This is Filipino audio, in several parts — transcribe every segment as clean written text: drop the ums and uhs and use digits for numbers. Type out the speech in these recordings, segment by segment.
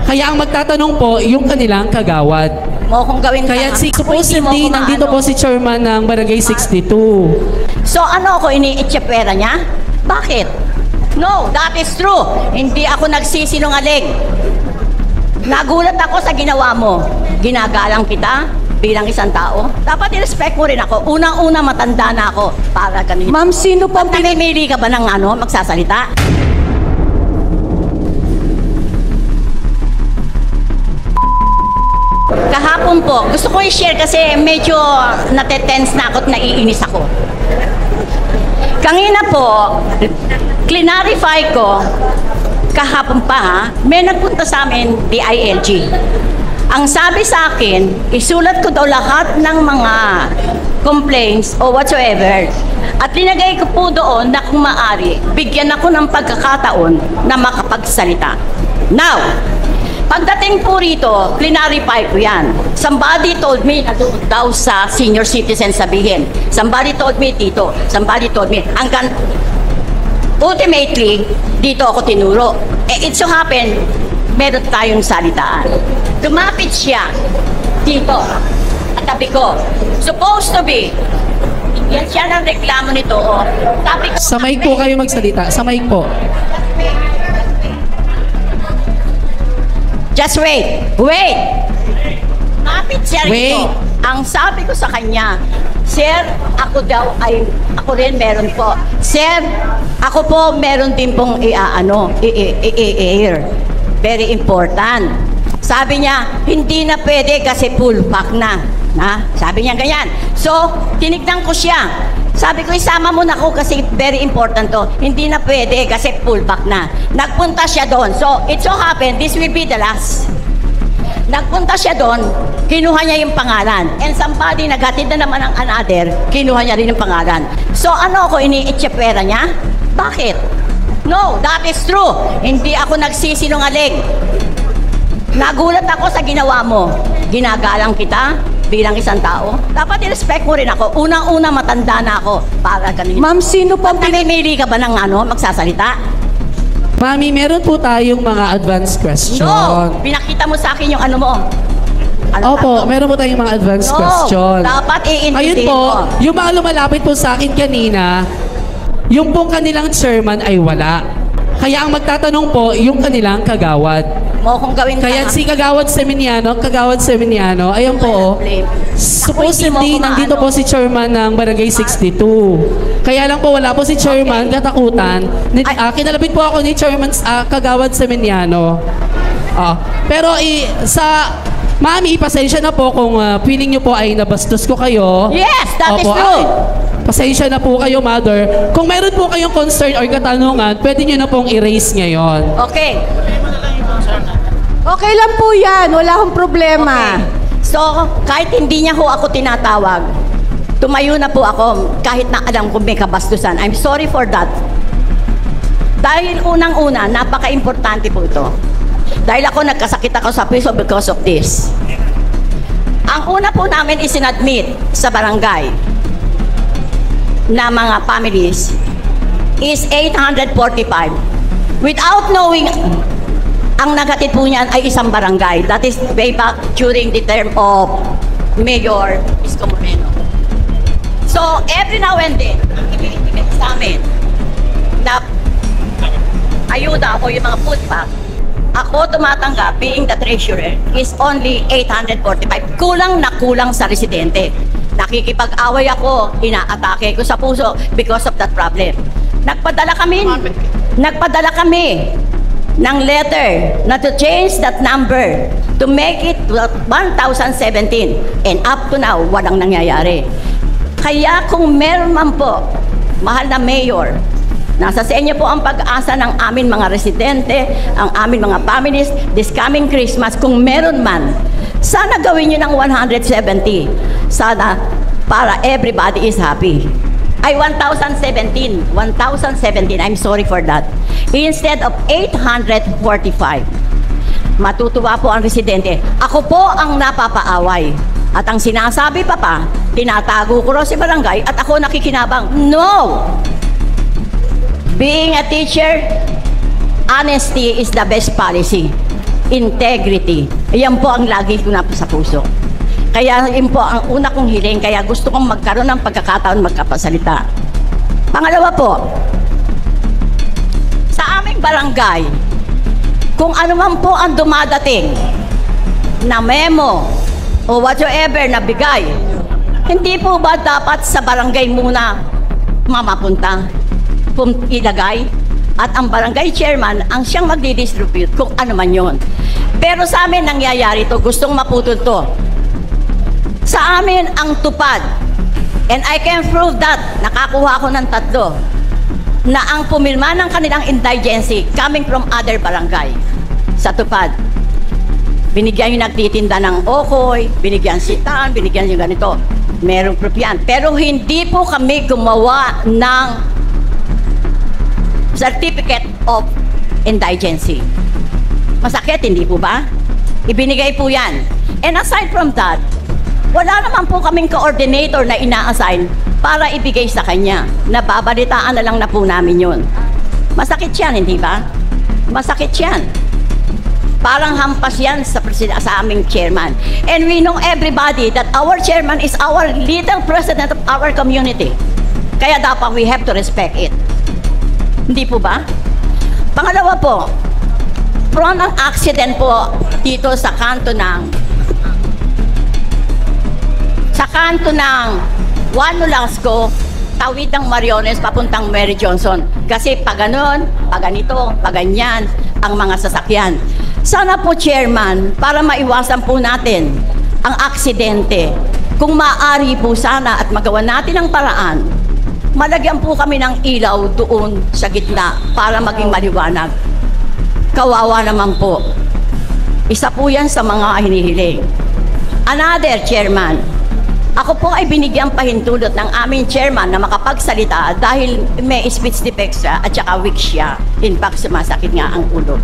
Kaya ang magtatanong po, yung kanilang kagawad. Mo kung gawin Kaya ka. supposedly, nandito po si chairman ng Barangay 62. So ano ako, iniitsapera niya? Bakit? No, that is true. Hindi ako nagsisinungaling. Nagulat ako sa ginawa mo. Ginagalang kita bilang isang tao. Dapat i-respect mo rin ako. Unang-una matanda na ako para ganito. Ma'am, sino po ang Namimili ka ba ng magsasalita? Kahapon po, gusto ko i-share kasi medyo natetense na ako at naiinis ako. Kanina po, clarify ko, kahapon pa ha, may nagpunta sa amin, DILG. Ang sabi sa akin, isulat ko daw lahat ng mga complaints o whatsoever. At linagay ko po doon na kung maaari, bigyan ako ng pagkakataon na makapagsalita. Now, pagdating po rito, clarify ko yan. Somebody told me na doon daw sa senior citizen sabihin. Somebody told me dito. Somebody told me. Ultimately, dito ako tinuro. It so happen, meron tayong salitaan. Lumapit siya dito. At tabi ko. Supposed to be. Yan siya ng reklamo nito. Oh. Sabi ko, Sa mic po kayo magsalita. Sa mic po. just wait. Wait. Lumapit siya Wait. rito. Ang sabi ko sa kanya, Sir, ako rin meron po. Sir, ako po meron din pong i-air. Very important. Sabi niya, hindi na pwede kasi full pack na. Sabi niya ganyan. So, tinignan ko siya. Sabi ko, isama mo na ako kasi very important to. Hindi na pwede kasi full pack na. Nagpunta siya doon. So, it so happened, this will be the last. Nagpunta siya doon, kinuha niya yung pangalan. And somebody naghatid na naman ng another, kinuha niya rin yung pangalan. So ano ako, iniitsapera niya? Bakit? No, that is true. Hindi ako nagsisinungaling. Nagulat ako sa ginawa mo. Ginagalang kita bilang isang tao. Dapat i-respect mo rin ako. Unang-una matanda na ako para ganito. Ma'am, sino po ang Namimili ka ba ng magsasalita? Mami, meron po tayong mga advanced question. No! Pinakita mo sa akin yung ano mo. Opo, meron po tayong mga advanced question. Dapat Ayun iintindihin po, mo. yung mga lumalapit po sa akin kanina, yung pong kanilang chairman ay wala. Kaya ang magtatanong po, yung kanilang kagawad. Mo kung gawin ka. Kaya si Kagawad Semeniano, ayan po, supposedly, nandito po si chairman ng Barangay 62. Kaya lang po, wala po si chairman, katakutan. Kinalapit po ako ni chairman Kagawad Semeniano. Pero Mami, pasensya na po kung feeling nyo po ay nabastos ko kayo. Yes, that is Opo, true. Pasensya na po kayo, mother. Kung mayroon po kayong concern or katanungan, pwede nyo na pong erase ngayon. Okay. Okay lang po yan. Wala akong problema. Okay. So, kahit hindi niya ho ako tinatawag, tumayo na po ako kahit na alam kong may kabastusan. I'm sorry for that. Dahil unang-una, napaka-importante po ito. Dahil ako nagkasakit ako sa piso because of this. Ang una po namin isinadmit sa barangay na mga families is 845. Without knowing, ang naghatid po niyan ay isang barangay. That is way back during the term of Mayor Isko Moreno. So, every now and then, ibigay sa amin na ayuda o yung mga food pack, ako tumatanggap, being the treasurer, is only 845. Kulang na kulang sa residente. Nakikipag-away ako, inaatake ko sa puso because of that problem. Nagpadala kami ng letter na to change that number to make it 1,017. And up to now, walang nangyayari. Kaya kung meron man po, mahal na mayor, nasa sa inyo po ang pag-asa ng amin mga residente, ang amin mga families, this coming Christmas, kung meron man, sana gawin nyo ng 170. Sana para everybody is happy. Ay, 1,017. 1,017. I'm sorry for that. Instead of 845. Matutuwa po ang residente. Ako po ang napapaaway. At ang sinasabi pa, tinatago ko raw si barangay at ako nakikinabang. No! Being a teacher, honesty is the best policy. integrity. Ayan po ang lagi ko na sa puso. Kaya yun po ang una kong hiling, kaya gusto kong magkaroon ng pagkakataon magkapasalita. Pangalawa po, sa aming barangay, kung ano man po ang dumadating na memo o whatsoever na bigay, hindi po ba dapat sa barangay muna mamapunta, ilagay? At ang barangay chairman ang siyang magdi-distribute kung ano man yon. Pero sa amin nangyayari to, gustong maputol to. Sa amin ang tupad, and I can prove that, nakakuha ko ng 3, na ang pumirma ng kanilang indigency coming from other barangay sa tupad. Binigyan yung nagtitinda ng okoy, binigyan sitan, binigyan yung ganito. Merong proof yan. Pero hindi po kami gumawa ng certificate of indigency. Masakit, hindi po ba? Ibinigay po yan. And aside from that, wala naman po kaming coordinator na ina-assign para ibigay sa kanya. Nababalitaan na lang na po namin yun. Masakit yan, hindi ba? Masakit yan. Parang hampas yan sa aming chairman. And we know everybody that our chairman is our little president of our community. Kaya dapat we have to respect it. Hindi po ba? Pangalawa po, prone ang accident po dito sa kanto ng Juan Nolasco, tawid ng Mariones papuntang Mary Johnson. Kasi pag ganon, pag ganito, pag ganyan, ang mga sasakyan. Sana po, Chairman, para maiwasan po natin ang aksidente, kung maaari po sana at magawa natin ang paraan, malagyan po kami ng ilaw doon sa gitna para maging maliwanag. Kawawa naman po. Isa po yan sa mga hinihiling. Another, Chairman, ako po ay binigyang pahintulot ng aming chairman na makapagsalita dahil may speech defects siya at saka weak siya. In fact, sumasakit nga ang ulo.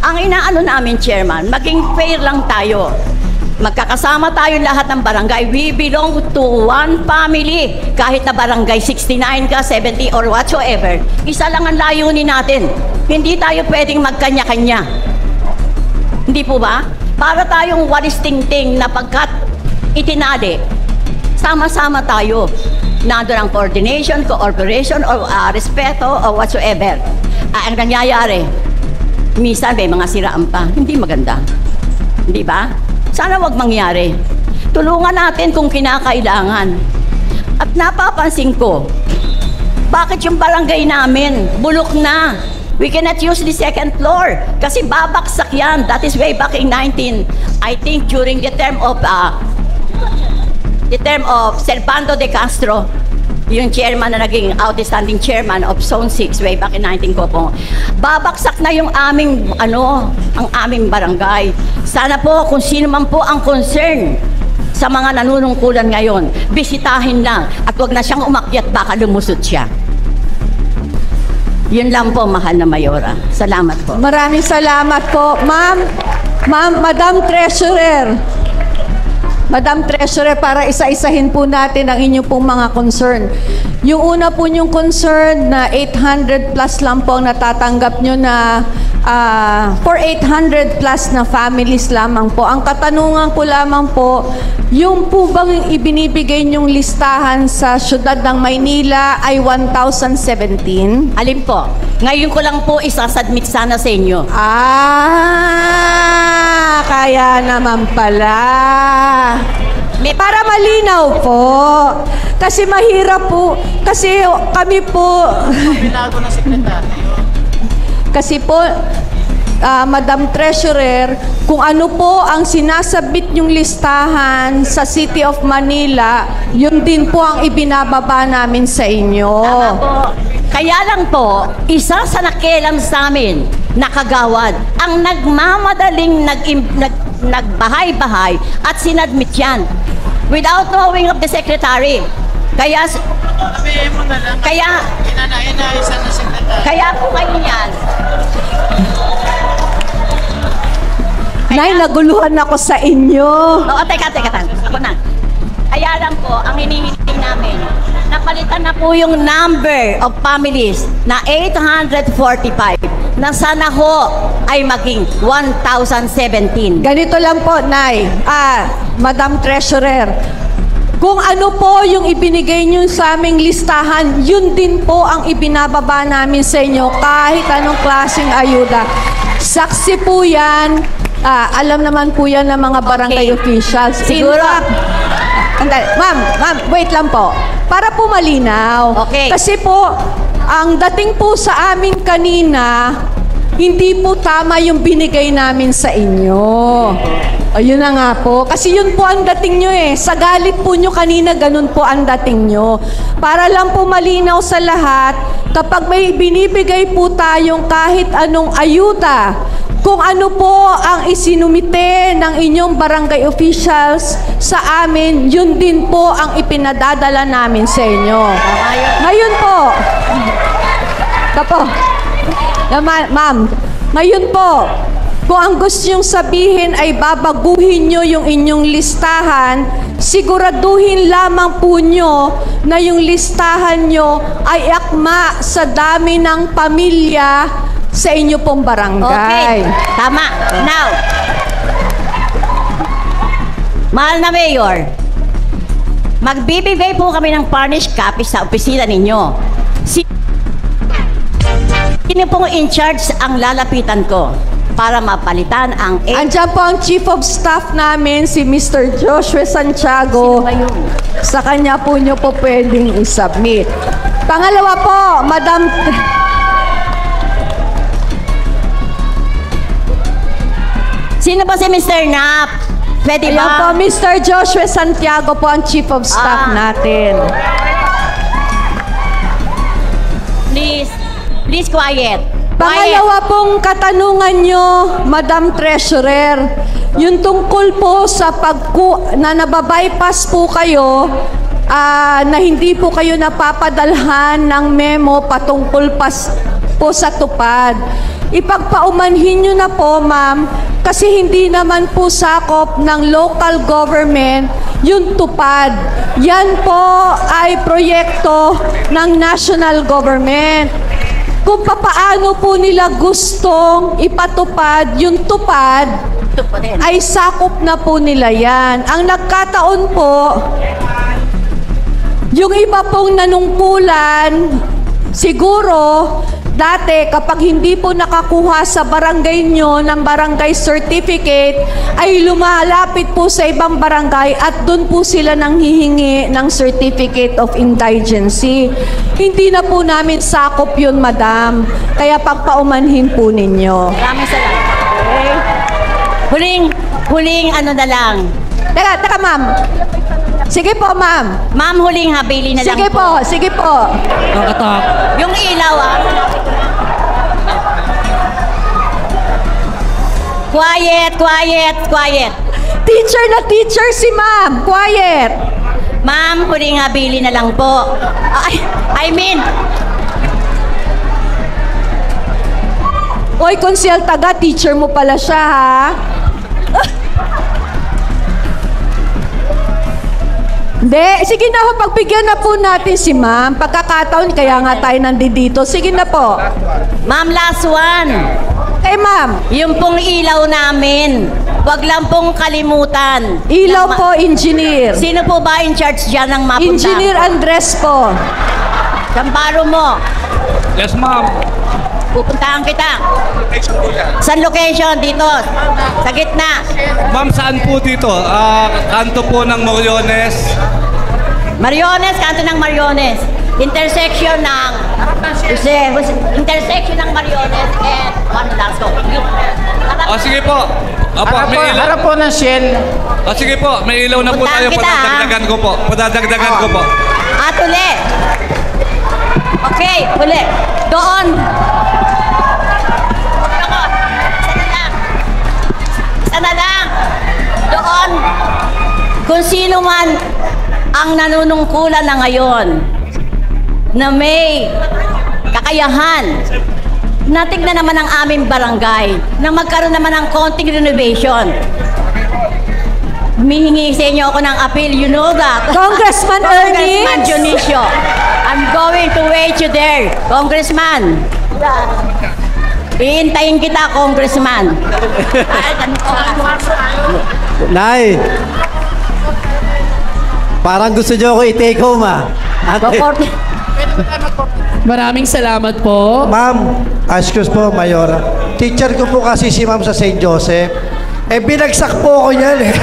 Ang inaano namin, Chairman, maging fair lang tayo. Magkakasama tayo lahat ng barangay. We belong to one family. Kahit na barangay 69 ka, 70 or whatsoever, isa lang ang layunin natin. Hindi tayo pwedeng magkanya-kanya. Hindi po ba? Para tayong walis ting-ting na pagkat itinali, sama-sama tayo. Nandun ang coordination, cooperation, or respeto, or whatsoever. Ang nangyayari, minsan may mga siraan pa. Hindi maganda. Hindi ba? Sana wag mangyari. Tulungan natin kung kinakailangan. At napapansin ko, bakit yung barangay namin bulok na? We cannot use the second floor kasi babaksak yan. That is way back in I think during the term of Servando de Castro, yung chairman na naging outstanding chairman of Zone 6 way back in 19 ko po. Babaksak na yung aming ang aming barangay. Sana po kung sino man po ang concern sa mga nanunungkulan ngayon, bisitahin lang at wag na siyang umakyat, baka lumusot siya. Yun lang po, mahal na Mayora. Salamat po. Maraming salamat po. Madam Treasurer. Madam Treasurer, para isa-isahin po natin ang inyong pong mga concern. Yung una po yung concern na 800 plus lang po ang natatanggap nyo na for 800 plus na families lamang po. Ang katanungan ko lamang po, yung po bang ibinibigay nyong listahan sa syudad ng Maynila ay 1,017? Alin po? Ngayon ko lang po isasubmit sana sa inyo. Kaya naman pala. Para malinaw po. Kasi mahirap po. Kasi kami po... Kasi po, Madam Treasurer, kung ano po ang sinasabit yung listahan sa City of Manila, yun din po ang ibinababa namin sa inyo. Tama po. Kaya lang po, isa sa nakialam sa amin, nakagawad, ang nagmamadaling nagbahay-bahay at sinadmit yan without knowing of the secretary. Kaya po kayo yan. Nay, naguluhan ako sa inyo. Oo, teka. Ako na. Kaya lang po, ang hinihiling namin, napalitan na po yung number of families na 845. na sana ho ay maging 1,017. Ganito lang po, Nay. Madam Treasurer, kung ano po yung ibinigay nyo sa aming listahan, yun din po ang ibinababa namin sa inyo kahit anong klaseng ayuda. Saksi po yan. Alam naman po yan ng mga barangay officials. Siguro. In fact, ma'am, wait lang po. Para po malinaw. Okay. Kasi po, ang dating po sa amin kanina, hindi po tama yung binigay namin sa inyo. Ayun na nga po. Kasi yun po ang dating nyo eh. Sa galit po nyo kanina, ganun po ang dating nyo. Para lang po malinaw sa lahat, kapag may binibigay po tayong kahit anong ayuda, kung ano po ang isinumite ng inyong barangay officials sa amin, yun din po ang ipinadadala namin sa inyo. Ngayon po, ma'am, ngayon po, kung ang gusto nyong sabihin ay babaguhin nyo yung inyong listahan, siguraduhin lamang po nyo na yung listahan nyo ay akma sa dami ng pamilya sa inyo pong barangay. Okay, tama. Now, mahal na Mayor, magbibigay po kami ng furnished copy sa opisina ninyo. Sino pong in charge ang lalapitan ko para mapalitan ang Andiyan po ang Chief of Staff namin, si Mr. Joshua Santiago. Sino ba yun? Sa kanya po nyo po pwedeng isubmit. Pangalawa po, Madam... Sino ba si Mr. Nap? Pwede Ayan po, ba? Mr. Joshua Santiago po ang Chief of Staff natin. Please quiet. Pangalawa pong katanungan nyo, Madam Treasurer, yung tungkol po sa na nababypass po kayo, na hindi po kayo napapadalhan ng memo patungkol po sa tupad. Ipagpaumanhin nyo na po, ma'am, kasi hindi naman po sakop ng local government yung tupad. Yan po ay proyekto ng national government. Kung papaano po nila gustong ipatupad yung tupad, ay sakop na po nila yan. Ang nagkataon po, yung iba pong nanungkulan, siguro, dati kapag hindi po nakakuha sa barangay nyo ng barangay certificate, ay lumalapit po sa ibang barangay at doon po sila nanghihingi ng certificate of indigency. Hindi na po namin sakop yun, madam. Kaya pagpaumanhin po ninyo. Maraming salamat. Okay. Huling ano na lang. Teka, ma'am. Sige po, ma'am. Ma'am, huling habili na lang Sige po, sige po. Nakatak. Yung ilaw Quiet. Teacher na teacher si ma'am. Quiet. Ma'am, huling habili na lang po. Oy, Konsyel Taga, teacher mo pala siya, ha? Hindi. Sige na ho, pagbigyan na po natin si ma'am. Pagkakataon, kaya nga tayo nandito. Sige na po. Ma'am, last one. Ma'am. Yung pong ilaw namin, wag lang pong kalimutan. Ilaw po, engineer. Sino po ba in charge dyan ng mapunta? Engineer Andres po. Kamparo mo. Yes, ma'am. Pupuntahan kita. Saan location? Dito. Sa gitna. Ma'am, saan po dito? Kanto po ng Moriones. Mariones, kanto ng Mariones. Intersection ng Mariones and let's go. Sige po. Opo, may ilaw. Harap po ng Shell. Sige po, may ilaw na po Puntahan tayo. kita, Padadagdagan ko po. Padadagdagan ko po. At uli. Okay, uli. Doon. Isa na lang. Doon. Kung sino man ang nanunungkulan na ngayon na may kakayahan na tignan naman ang aming barangay na magkaroon naman ng konting renovation. Humihingi sa inyo ako ng appeal, you know that. Congressman Ernest. Congressman Dionisio. I'm going to wait you there, Congressman. Iintayin kita, Congressman. Nay, parang gusto niyo ako i-take home, ah. Ate. Maraming salamat po. Ma'am, excuse po, Mayora. Teacher ko po kasi si ma'am sa St. Joseph. Eh, binagsak po ako yan eh.